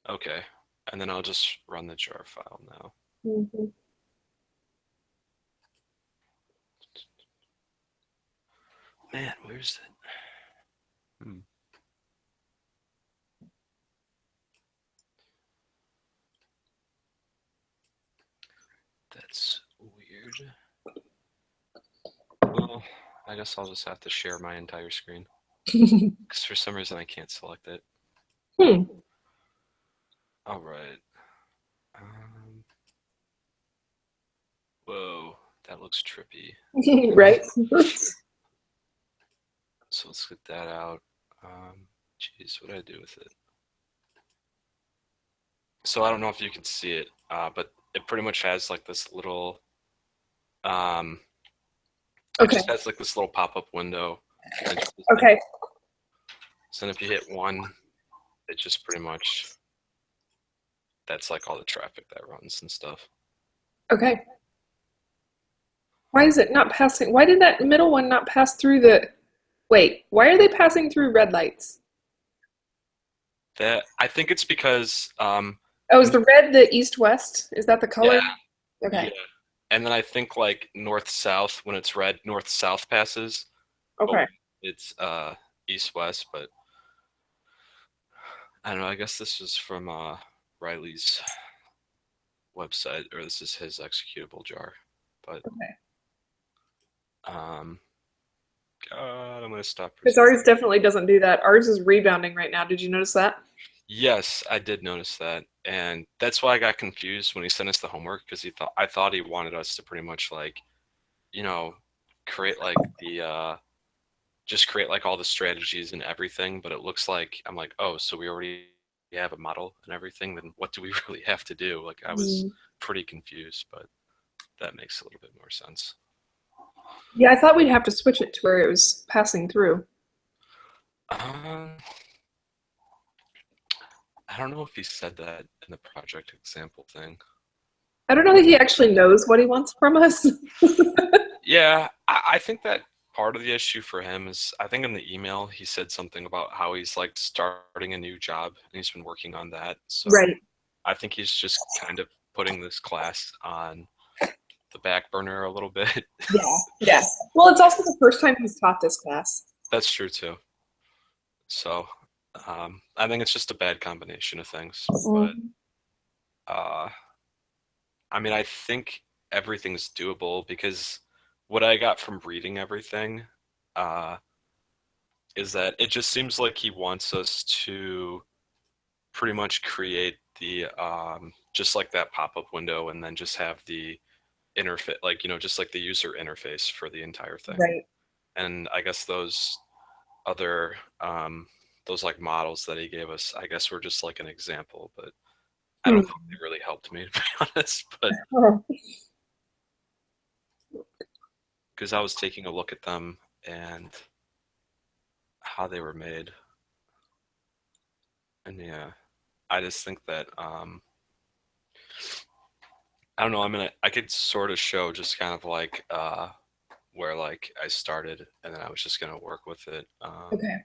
Okay. And then I'll just run the jar file now. Mhm. Man, where's it? That's weird. Well, I guess I'll just have to share my entire screen. Because for some reason I can't select it. Hmm. Alright. Um, whoa, that looks trippy. Right? So let's get that out. Jeez, what do I do with it? So I don't know if you can see it, but it pretty much has like this little, um, it Okay. just has like this little pop-up window. And Okay. so then if you hit one, it just pretty much, that's like all the traffic that runs and stuff. Okay. Why is it not passing? Why did that middle one not pass through the? Wait, why are they passing through red lights? That I think it's because, Oh, is the red the east-west? Is that the yeah, color? yeah. Okay. And then I think like north-south, when it's red, north-south passes, but Okay. when it's east-west, but I don't know, I guess this is from Riley's website, or this is his executable jar. But Okay. um God, I'm gonna stop Because presenting. ours definitely doesn't do that. Ours is rebounding right now. Did you notice that? Yes, I did notice that. And that's why I got confused when he sent us the homework, because I thought he wanted us to pretty much like, you know, create like the just create like all the strategies and everything, but it looks like I'm like, oh, so we already have a model and everything, then what do we really have to do? Like I was Mm. pretty confused, but that makes a little bit more sense. Yeah, I thought we'd have to switch it to where it was passing through. Um, I don't know if he said that in the project example thing. I don't know that he actually knows what he wants from us. Yeah, I think that part of the issue for him is I think in the email he said something about how he's like starting a new job and he's been working on that. So Right. I think he's just kind of putting this class on the back burner a little bit. Yeah. Yeah. Well, it's also the first time he's taught this class. That's true too. So I think it's just a bad combination of things. But Mhm. uh, I mean, I think everything's doable because what I got from reading everything uh, is that it just seems like he wants us to pretty much create the just like that pop-up window and then just have the interface, like, just like the user interface for the entire thing. Right. And I guess other those like models that he gave us, I guess were just like an example, but I don't Hmm. think they really helped me, to be honest. But Oh. because I was taking a look at them and how they were made, and yeah, I just think that I don't know. I mean, I could sort of show just kind of like where like I started, and then I was just gonna work with it. Okay.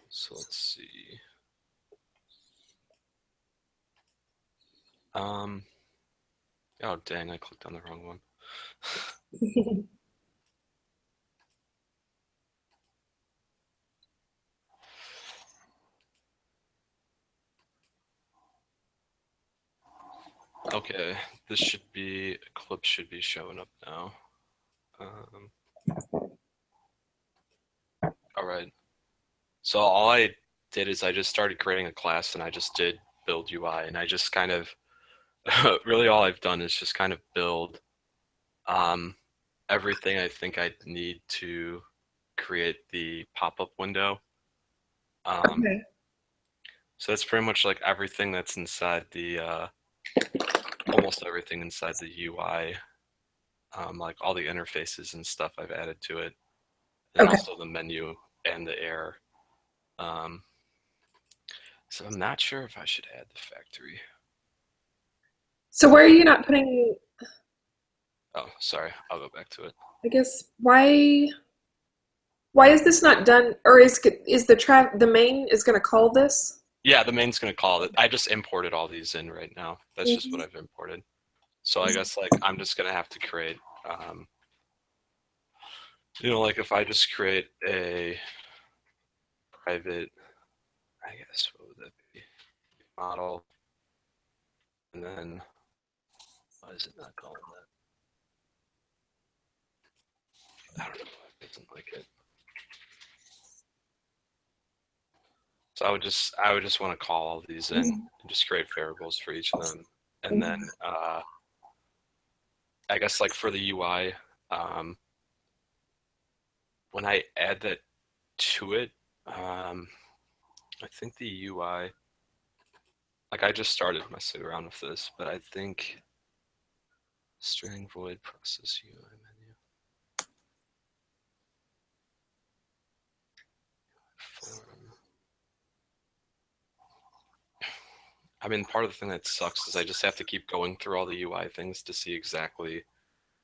So let's see. Um, oh dang, I clicked on the wrong one. Okay, this should be a clip should be showing up now. Um, all right. So all I did is I just started creating a class and I just did build UI and I just kind of really all I've done is just kind of build um, everything I think I need to create the pop-up window. Um, Okay. so that's pretty much like everything that's inside the almost everything inside the UI, like all the interfaces and stuff I've added to it, and Okay. also the menu and the air. Um, so I'm not sure if I should add the factory. So where are you not putting? Oh, sorry. I'll go back to it. I guess why is this not done? Or is the main is going to call this? Yeah, the main's gonna call it. I just imported all these in right now. That's just what Mhm. I've imported. So I guess like I'm just gonna have to create, like if I just create a private, I guess what would that be? Model, and then why is it not calling that? I don't know. It doesn't like it. So I would just want to call all these in Mhm. and just create variables for each of them, and then Mhm. I guess like for the UI, um, when I add that to it, I think the UI, like I just started messing around with this, but I think string void process UI menu. Form. I mean, part of the thing that sucks is I just have to keep going through all the UI things to see exactly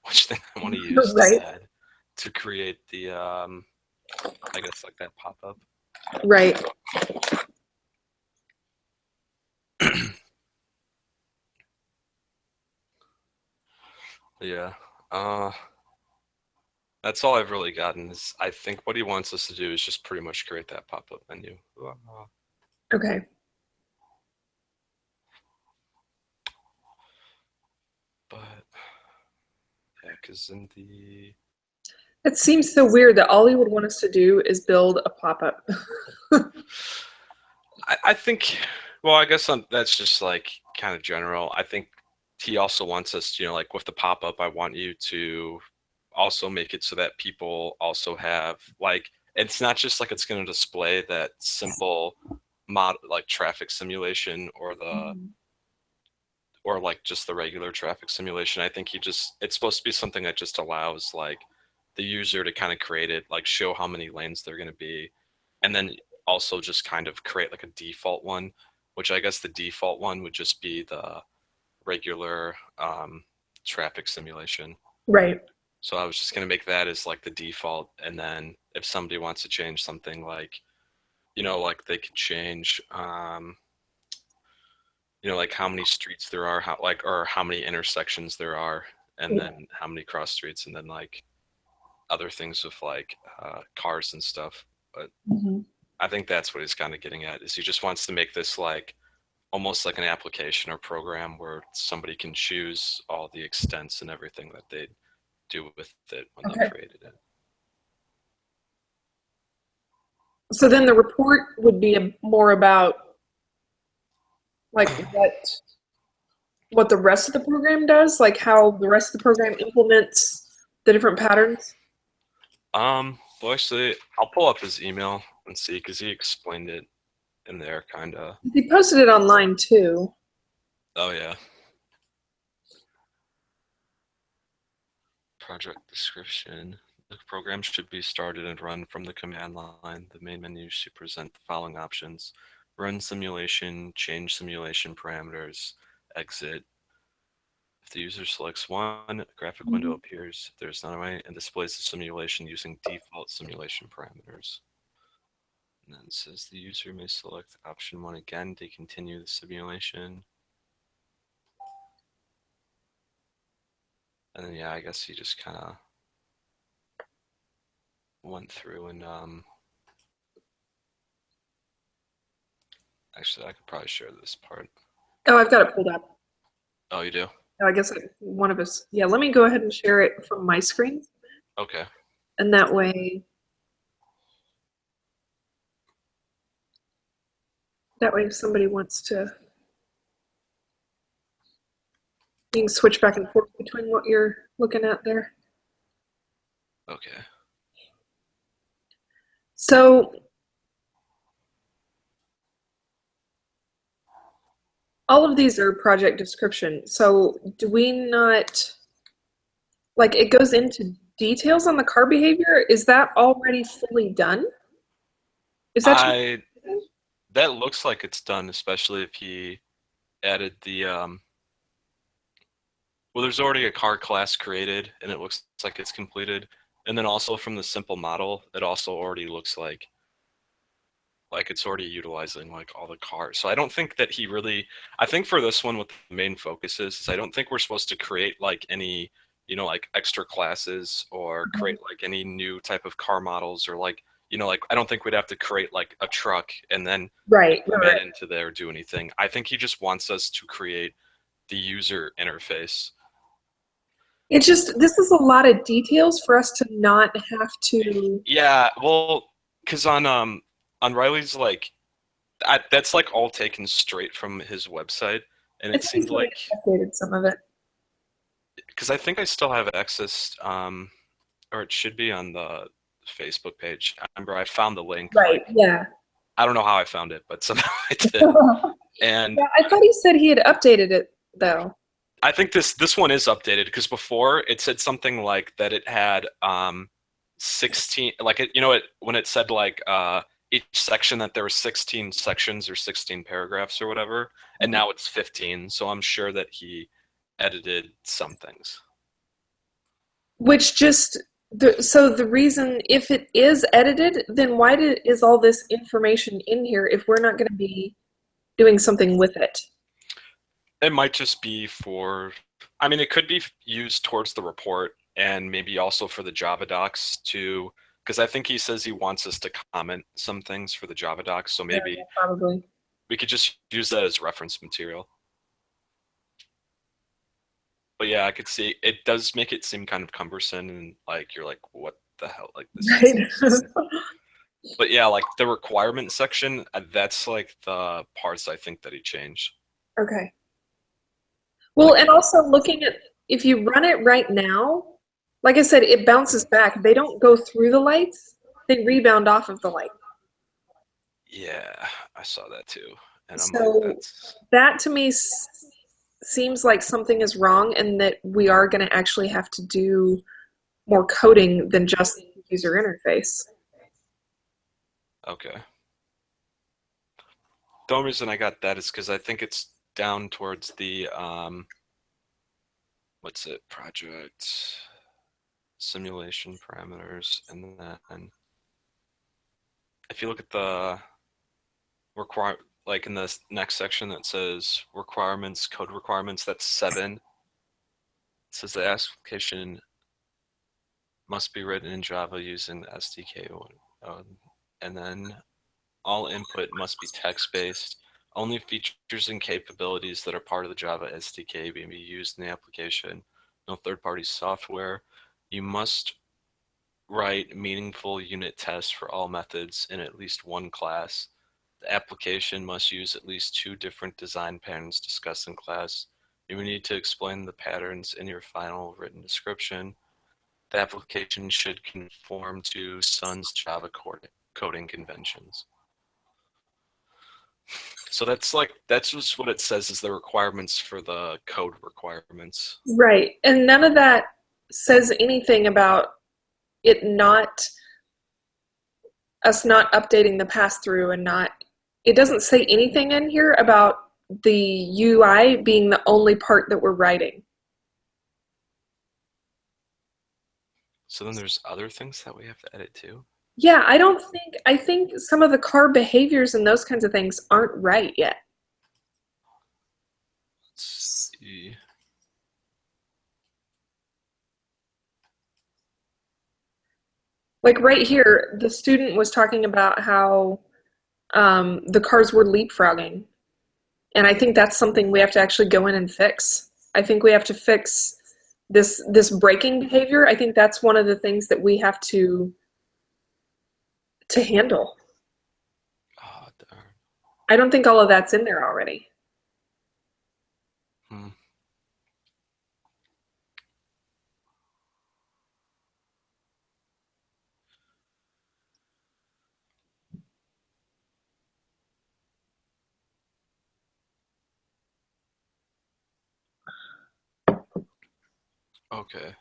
which thing I want to use to Right. add to create the, I guess like that pop up. Right. Yeah. Uh, that's all I've really gotten is I think what he wants us to do is just pretty much create that pop up menu. Okay. But yeah, because in the It seems so weird that all he would want us to do is build a pop-up. I think, well, I guess that's just like kind of general. I think he also wants us, like with the pop up, I want you to also make it so that people also have like, it's not just like it's going to display that simple mod like traffic simulation Mhm. or like just the regular traffic simulation. I think it's supposed to be something that just allows like the user to kind of create it, like show how many lanes they're going to be, and then also just kind of create like a default one, which I guess the default one would just be the regular traffic simulation. Right. So I was just going to make that as like the default, and then if somebody wants to change something like, like they could change, like how many streets there are, or how many intersections there are, and then how many cross streets, and then like other things with like cars and stuff. But Mhm. I think that's what he's kind of getting at is he just wants to make this like almost like an application or program where somebody can choose all the extents and everything that they do with it when they Okay. created it. So then the report would be more about like what the rest of the program does, like how the rest of the program implements the different patterns. Well, actually, I'll pull up his email and see because he explained it in there, kind of. He posted it online too. Oh yeah, project description. The program should be started and run from the command line. The main menu should present the following options: run simulation, change simulation parameters, exit. If the user selects one, a graphic window Mhm. appears if there's none way and displays the simulation using default simulation parameters. And then it says the user may select option one again to continue the simulation. And then yeah, I guess he just kind of went through and actually I could probably share this part. Oh, I've got it pulled up. Oh, you do? Oh, I guess one of us. Yeah, let me go ahead and share it from my screen, Okay. and that way, if somebody wants to, you can switch back and forth between what you're looking at there. Okay. So all of these are project description. So do we not like it goes into details on the car behavior? Is that already fully done? Is that I that looks like it's done, especially if he added the Well, there's already a car class created, and it looks like it's completed. And then also from the simple model, it also already looks like it's already utilizing like all the cars. So I don't think that he really. I think for this one, what the main focus is I don't think we're supposed to create like any, like extra classes or create like any new type of car models or like, like I don't think we'd have to create like a truck and then Right, implement right. into there or do anything. I think he just wants us to create the user interface. It's just this is a lot of details for us to not have to. Yeah, well, because on Riley's like that's like all taken straight from his website, and I it think he seemed said he like updated some of it. because I think I still have access, or it should be on the Facebook page. I remember I found the link. Right. Like Yeah. I don't know how I found it, but somehow I did. Yeah, And I thought he said he had updated it though. I think this one is updated because before it said something like that it had 16 like it when it said like each section that there were 16 sections or 16 paragraphs or whatever, and now it's 15. So I'm sure that he edited some things. Which just so the reason if it is edited, then is all this information in here if we're not going to be doing something with it? It might just be for, I mean, it could be used towards the report and maybe also for the Java docs to, because I think he says he wants us to comment some things for the Java docs. So Yeah, maybe probably. we could just use that as reference material. But yeah, I could see it does make it seem kind of cumbersome and like you're like, what the hell? Like this is. Right. But yeah, like the requirement section, that's like the parts I think that he changed. Okay. Well, Like and also looking at if you run it right now, like I said, it bounces back. They don't go through the lights, they rebound off of the light. yeah, I saw that too, and I'm like, So that's that to me seems like something is wrong and that we are going to actually have to do more coding than just user interface. okay. The only reason I got that is because I think it's down towards the what's it, project simulation parameters, and then if you look at the require like in the next section that says requirements, code requirements, that's 7. It says the application must be written in Java using the SDK, and then all input must be text-based. Only features and capabilities that are part of the Java SDK may be used in the application. No third-party software. You must write meaningful unit tests for all methods in at least one class. The application must use at least 2 different design patterns discussed in class. You will need to explain the patterns in your final written description. The application should conform to Sun's Java coding conventions. So that's just what it says is the requirements for the code requirements. Right. And none of that says anything about it not us not updating the pass through and not it doesn't say anything in here about the UI being the only part that we're writing. So then there's other things that we have to edit too. Yeah, I think some of the car behaviors and those kinds of things aren't right yet. Let's see. Like right here, the student was talking about how the cars were leapfrogging. And I think that's something we have to actually go in and fix. I think we have to fix this braking behavior. I think that's one of the things that we have to handle. Oh, darn. I don't think all of that's in there already. Hmm. Okay.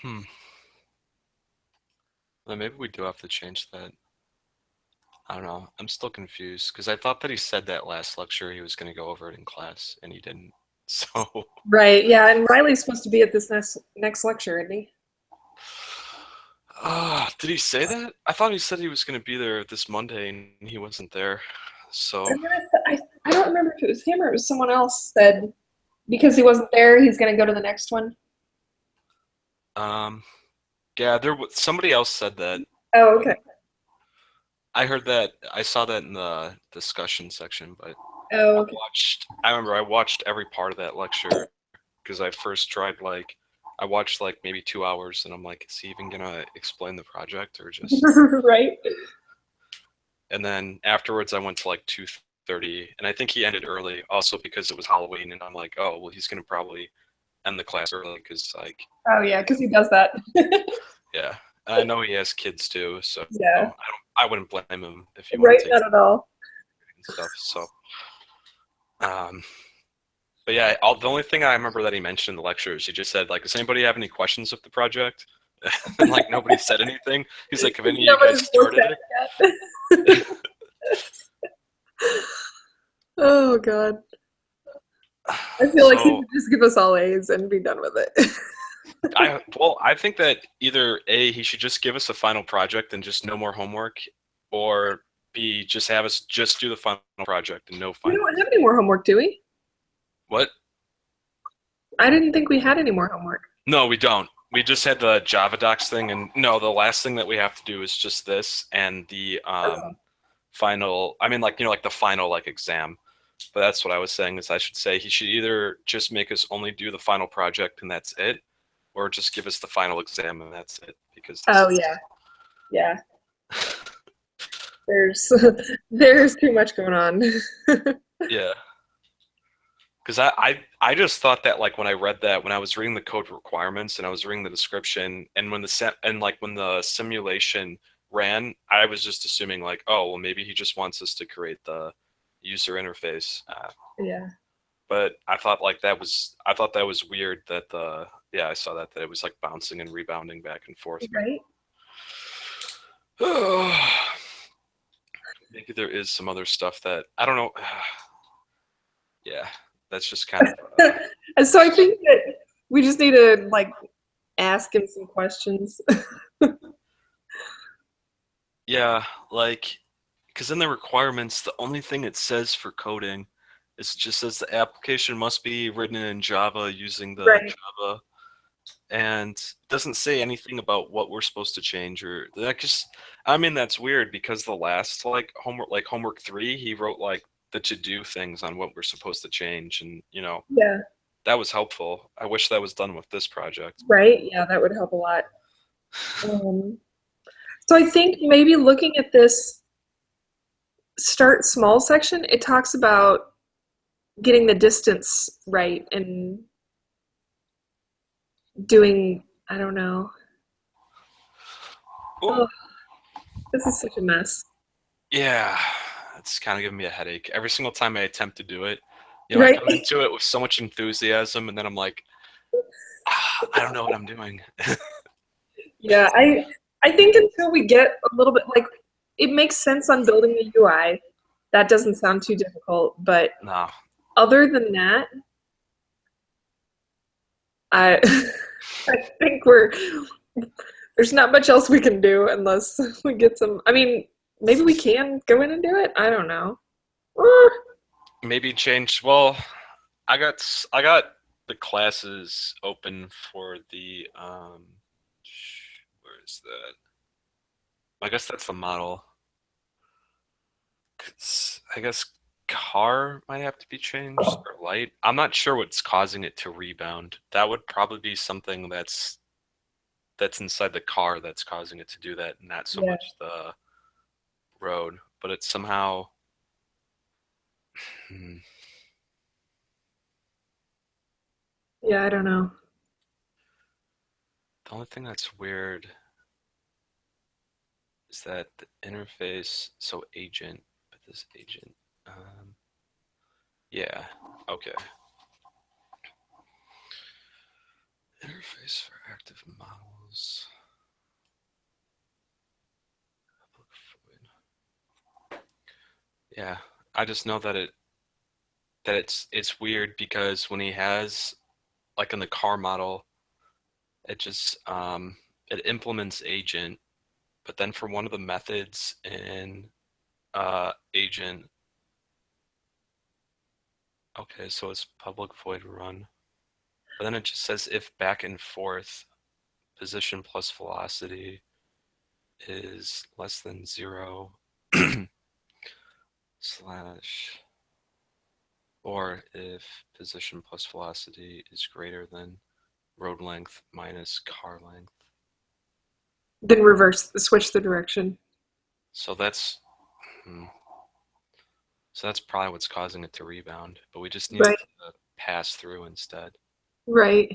Hmm. Well, maybe we do have to change that. I don't know. I'm still confused because I thought that he said that last lecture he was going to go over it in class, and he didn't. So, Right. Yeah. And Riley's supposed to be at this next lecture, isn't he? did he say that? I thought he said he was going to be there this Monday, and he wasn't there. So, And then I don't remember if it was him or it was someone else said because he wasn't there, he's going to go to the next one. um, yeah, somebody else said that. Oh, But okay. I heard that. I saw that in the discussion section, but Oh, okay. I remember I watched every part of that lecture because I first tried I watched like maybe 2 hours, and I'm like, is he even gonna explain the project or just? Right. And then afterwards, I went to like 2:30, and I think he ended early, also because it was Halloween, and I'm like, oh well, he's gonna probably end the class early because like, Oh, yeah, because he does that. yeah, and I know he has kids too, so Yeah. I wouldn't blame him if he wanted Right. to take Not at all. and stuff. So, um, but yeah, the only thing I remember that he mentioned in the lecture is he just said like, does anybody have any questions of the project? And like nobody said anything. He's like, have any of you guys Nobody's looked started at it? it yet. Oh, God. I feel like he So could just give us all A's and be done with it. I think that either A, he should just give us a final project and just no more homework, or B, just have us just do the final project and no We final. don't have any more homework, do we? What? I didn't think we had any more homework. No, we don't. We just had the Java docs thing, and no, the last thing that we have to do is just this and the Oh. final. I mean, like like the final like exam. But that's what I was saying is I should say he should either just make us only do the final project and that's it, or just give us the final exam and that's it. Because this Oh, is yeah. Yeah. There's there's too much going on. yeah. Because I just thought that like when I read that when I was reading the code requirements and I was reading the description and when the simulation ran, I was just assuming like, oh well, maybe he just wants us to create the user interface. Yeah. But I thought that was weird that the yeah, I saw that it was like bouncing and rebounding back and forth. Right? Maybe there is some other stuff that I don't know. Yeah, that's just kind of And so I think that we just need to like ask him some questions. yeah, like because in the requirements, the only thing it says for coding is it just says the application must be written in Java using the Right. Java, and it doesn't say anything about what we're supposed to change or that. Just I mean that's weird because the last like homework 3, he wrote like the to do things on what we're supposed to change, and Yeah. that was helpful. I wish that was done with this project, but Right? Yeah, that would help a lot. Um, so I think maybe looking at this start small section, it talks about getting the distance right and doing, I don't know. oh Oh, this is such a mess. yeah, it's kind of giving me a headache every single time I attempt to do it. I Right? come into it with so much enthusiasm, and then I'm like, I don't know what I'm doing. Yeah, I think until we get a little bit like it makes sense on building a UI. That doesn't sound too difficult, but No. other than that, I I think there's not much else we can do unless we get some. I mean, maybe we can go in and do it. I don't know. Uh, Maybe change. Well, I got the classes open for the where is that? I guess that's the model. 'Cause I guess car might have to be changed or light. I'm not sure what's causing it to rebound. That would probably be something that's inside the car that's causing it to do that, not so yeah, much the road. But it's somehow hmm, yeah. I don't know. the only thing that's weird is that the interface, so agent, but this agent, um, yeah, okay. Interface for active models. Yeah, I just know that it's weird because when he has like in the car model, it just it implements agent, but then for one of the methods in agent, okay, so it's public void run. But then it just says if back and forth position plus velocity is less than 0 slash or if position plus velocity is greater than road length minus car length. Then switch the direction. So that's hmm, so that's probably what's causing it to rebound, but we just need it Right, to pass through instead, right.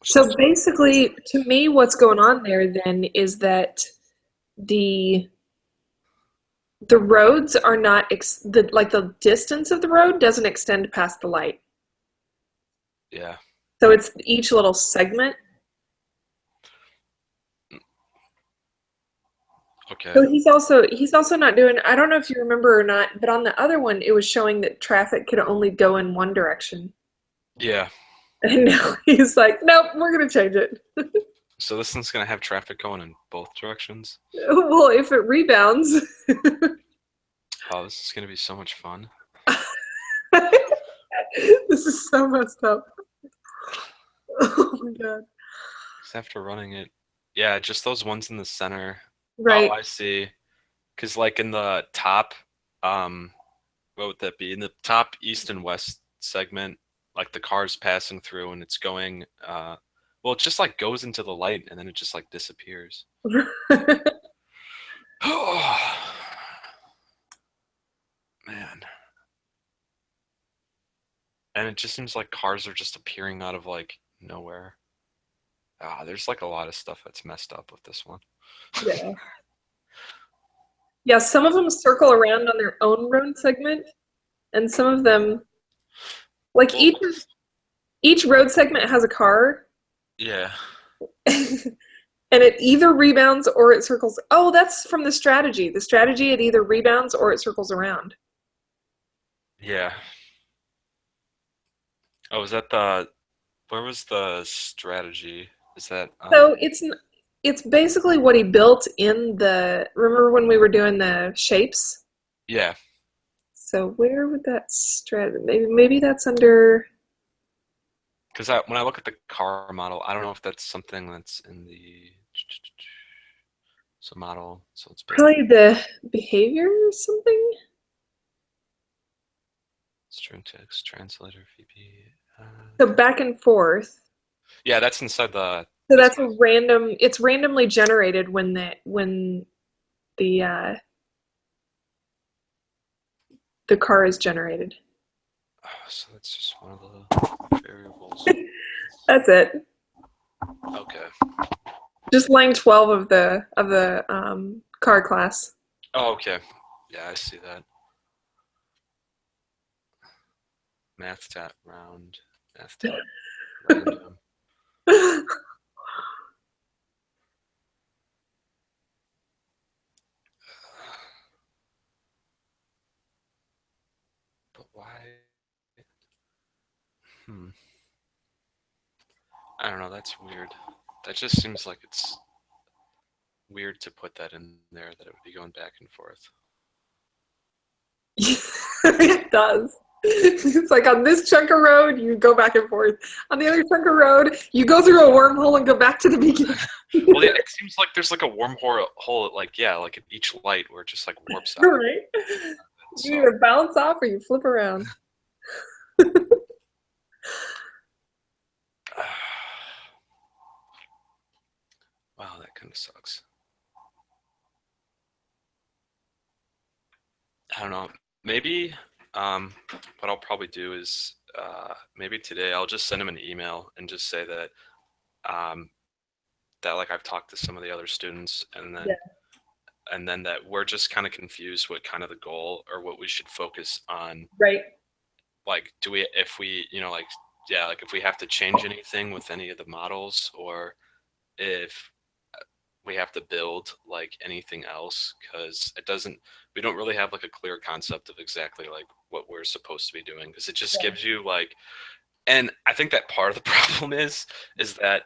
which So is basically, to me, what's going on there then is that the the roads are not the distance of the road doesn't extend past the light. yeah. So it's each little segment. Okay. So he's also not doing. I don't know if you remember or not, but on the other one, it was showing that traffic could only go in one direction, Yeah. and now he's like, "Nope, we're gonna change it." So this one's gonna have traffic going in both directions. Well, if it rebounds, Oh, this is gonna be so much fun. this is so messed up. Oh my god! Because after running it, yeah, just those ones in the center. Oh, Right. I see. Because like in the top, um, what would that be? In the top east and west segment, like the car's passing through and it's going, well, it just like goes into the light and then it just like disappears. Oh, man. And it just seems like cars are just appearing out of like nowhere. Ah, there's like a lot of stuff that's messed up with this one. Yeah. Yeah, some of them circle around on their own road segment, and some of them, like Well, each road segment has a car, yeah, and it either rebounds or it circles. Oh, that's from the strategy. The strategy, it either rebounds or it circles around. yeah. Oh, is that the, where was the strategy? Is that, So it's basically what he built in the. Remember when we were doing the shapes? yeah, So where would that strat? Maybe that's under because when I look at the car model, I don't know if that's something that's in the, so model, so it's built, probably the behavior or something. string text, translator, VB. So back and forth. Yeah, that's inside So this. that's a random. It's randomly generated when the car is generated. Oh, so that's just one of the variables. That's it. Okay. Just line 12 of the car class. Oh, okay. Yeah, I see that. Math tat round, math tat random. But why? Hmm. I don't know. That's weird. That just seems like it's weird to put that in there, that it would be going back and forth. It does. It's like on this chunk of road, you go back and forth. On the other chunk of road, you go through a wormhole and go back to the beginning. Well, yeah, it seems like there's like a wormhole hole at like, yeah, like at each light where it just like warps out. Right? You So, either bounce off or you flip around. wow, that kind of sucks. I don't know. Maybe what I'll probably do is maybe today I'll just send him an email and just say that um, that like I've talked to some of the other students, Yeah. And then that we're just kind of confused what kind of the goal or what we should focus on. Right. Like, do we, if we, like, yeah, like if we have to change anything with any of the models, or if we have to build like anything else, because we don't really have like a clear concept of exactly like what we're supposed to be doing, because it just Yeah. gives you like, and I think that part of the problem is that,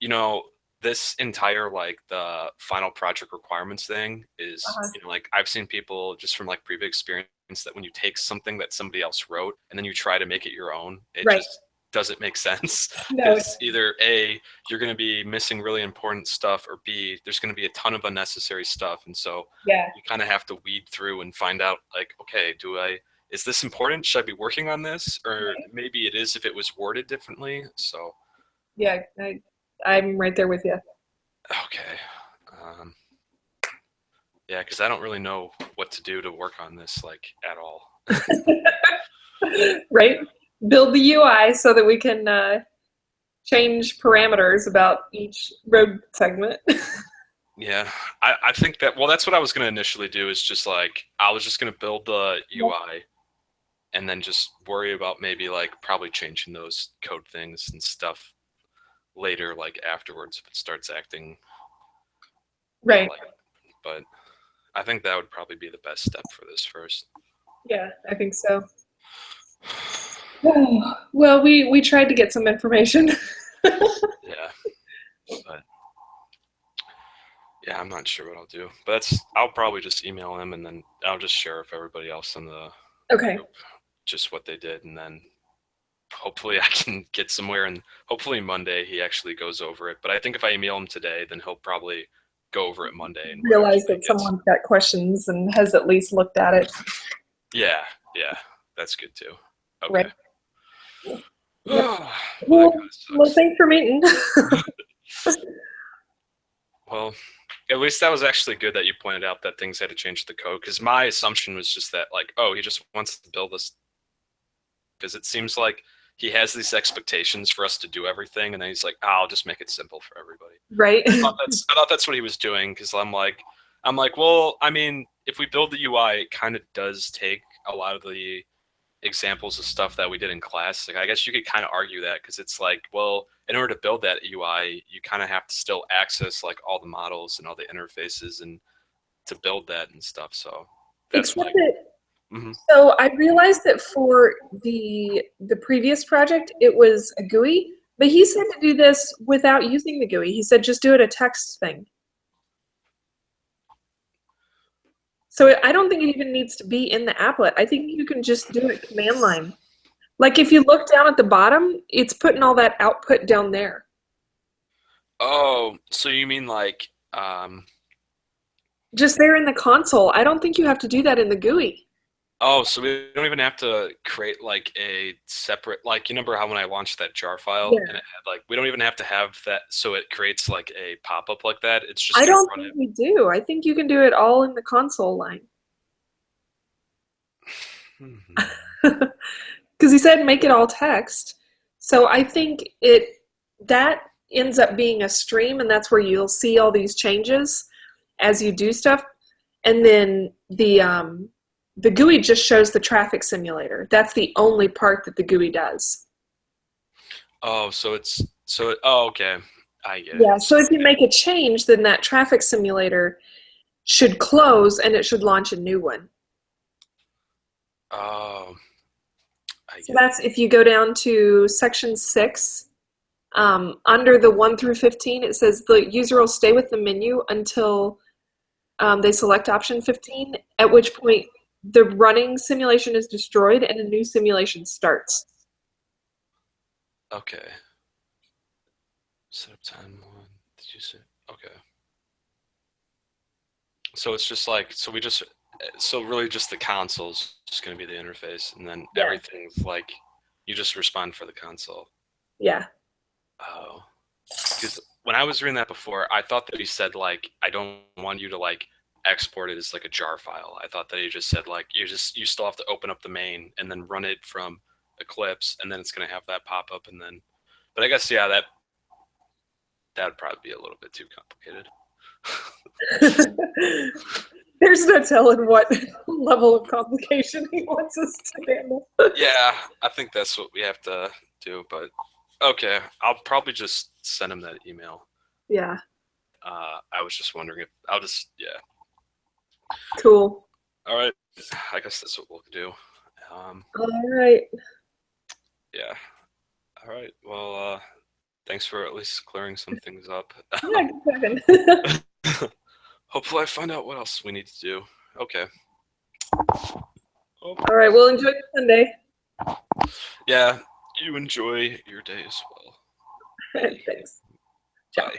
you know, this entire like the final project requirements thing is, Uh-huh. like I've seen people just from like previous experience that when you take something that somebody else wrote and then you try to make it your own, it Right. just doesn't make sense. No. Because either A, you're going to be missing really important stuff, or B, there's going to be a ton of unnecessary stuff. And so Yeah. you kind of have to weed through and find out like, okay, is this important? Should I be working on this? Or Right. maybe it is if it was worded differently. So, Yeah. I'm right there with you. okay. Um, yeah, because I don't really know what to do to work on this like at all. Right. Build the UI so that we can change parameters about each road segment. Yeah, I think that, well, that's what I was going to initially do, is just like, I was just going to build the UI and then just worry about maybe like probably changing those code things and stuff later, like afterwards, if it starts acting, Right. like, but I think that would probably be the best step for this first. Yeah, I think so. Well, we tried to get some information. Yeah, but yeah, I'm not sure what I'll do. But I'll probably just email him and then I'll just share with everybody else in the Okay. group just what they did, and then hopefully I can get somewhere, and hopefully Monday he actually goes over it. But I think if I email him today, then he'll probably go over it Monday and whatever Realize he that gets. someone's got questions and has at least looked at it. Yeah, yeah, that's good too. Okay. Right. Well, that Well, kind of well, sucks. thanks for meeting. Well, at least that was actually good that you pointed out that things had to change the code, because my assumption was just that like, oh, he just wants to build this, because it seems like he has these expectations for us to do everything, and then he's like, oh, I'll just make it simple for everybody. Right. I thought that's what he was doing, because I'm like, well, I mean, if we build the UI, it kind of does take a lot of the examples of stuff that we did in class. Like, I guess you could kind of argue that, because it's like, well, in order to build that UI, you kind of have to still access like all the models and all the interfaces and to build that and stuff. So that's Except like, that, mhm. so I realized that for the previous project, it was a GUI, but he said to do this without using the GUI. He said just do it a text thing. So I don't think it even needs to be in the applet. I think you can just do it command line. Like if you look down at the bottom, it's putting all that output down there. Oh, so you mean like, Just there in the console. I don't think you have to do that in the GUI. oh, so we don't even have to create like a separate, like, you remember how when I launched that jar file Yeah. and it had like, we don't even have to have that, so it creates like a pop-up like that. It's just I gonna don't run think it. we do. I think you can do it all in the console line. Mhm. Because he said make it all text. So I think that ends up being a stream, and that's where you'll see all these changes as you do stuff. And then the GUI just shows the traffic simulator. That's the only part that the GUI does. Oh, oh, okay. I get it. Yeah. So if you make a change, then that traffic simulator should close and it should launch a new one. Oh, I So get it. that's if you go down to section 6, under the 1 through 15, it says the user will stay with the menu until they select option 15, at which point the running simulation is destroyed and a new simulation starts. Okay. Set up time one. Did you say? Okay. So it's just like so really just the console's just going to be the interface, and then Yeah. everything's like you just respond for the console. Yeah. Oh, because when I was reading that before, I thought that he said like I don't want you to like export it as like a jar file. I thought that he just said like you still have to open up the main and then run it from Eclipse, and then it's going to have that pop up, and then. But I guess yeah, that'd probably be a little bit too complicated. There's no telling what level of complication he wants us to handle. Yeah, I think that's what we have to do. But okay, I'll probably just send him that email. Yeah. I was just wondering if I'll just yeah. Cool. All right, I guess that's what we'll do. All right. Yeah. All right. Well, thanks for at least clearing some things up. Yeah, good talking. Hopefully, I find out what else we need to do. Okay. Oh. All right. Well, enjoy your Sunday. Yeah. You enjoy your day as well. Thanks. Ciao. Bye.